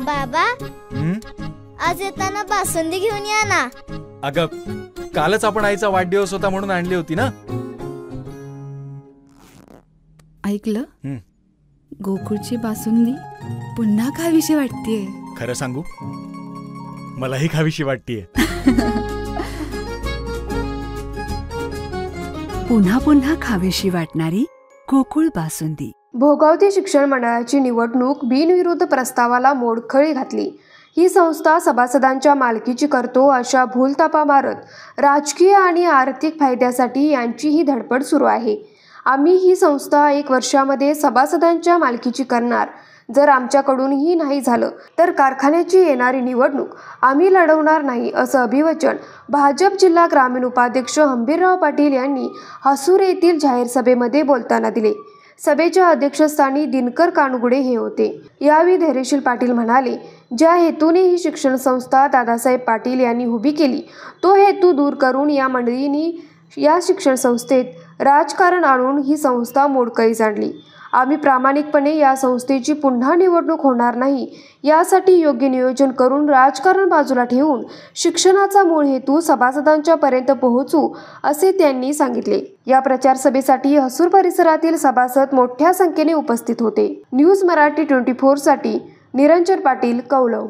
बाबा, आज येताना बासुंदी घेऊन या ना. अगं, कालच आपण आईचा वाढदिवस होता म्हणून आणली होती ना. ऐकलं, गोकुळची बासुंदी पुन्हा खावीशी वाटतेय. खरं सांगू, मलाही खावीशी वाटतेय. पुन्हा पुन्हा खावीशी वाटणारी गोकुळ बासुंदी. भोगावती शिक्षण मंडळाची निवडणूक बिनविरोध प्रस्तावाला मोडखळी घातली. ही संस्था सभासदांच्या मालकीची करतो अशा भूलथापा मारत राजकीय आणि आर्थिक फायद्यासाठी यांची ही धडपड सुरू आहे. आम्ही ही संस्था 1 वर्षामध्ये सभासदांच्या मालकीची करणार. जर आमच्याकडूनही नाही झालं तर कारखान्याची येणारी निवडणूक आम्ही लढवणार नाही, असं अभिवचन भाजप जिल्हा ग्रामीण उपाध्यक्ष हंबीरराव पाटील यांनी हसूर येथील जाहीर सभेमध्ये बोलताना दिले. सभेच्या अध्यक्षस्थानी दिनकर कानुगुडे हे होते. यावेळी धैर्यशील पाटील म्हणाले, ज्या हेतूने ही शिक्षण संस्था दादासाहेब पाटील यांनी उभी केली तो हेतू दूर करून या मंडळींनी या शिक्षण संस्थेत राजकारण आणून ही संस्था मोडकळीस आणली. आम्ही प्रामाणिकपणे या संस्थेची पुन्हा निवडणूक होणार नाही यासाठी योग्य नियोजन करून राजकारण बाजूला ठेवून शिक्षणाचा मूळ हेतू सभासदांच्या पर्यंत पोहोचू, असे त्यांनी सांगितले. या प्रचार सभेसाठी हसूर परिसरातील सभासद मोठ्या संख्येने उपस्थित होते. न्यूज मराठी 24 साठी निरंजन पाटील, कौलव.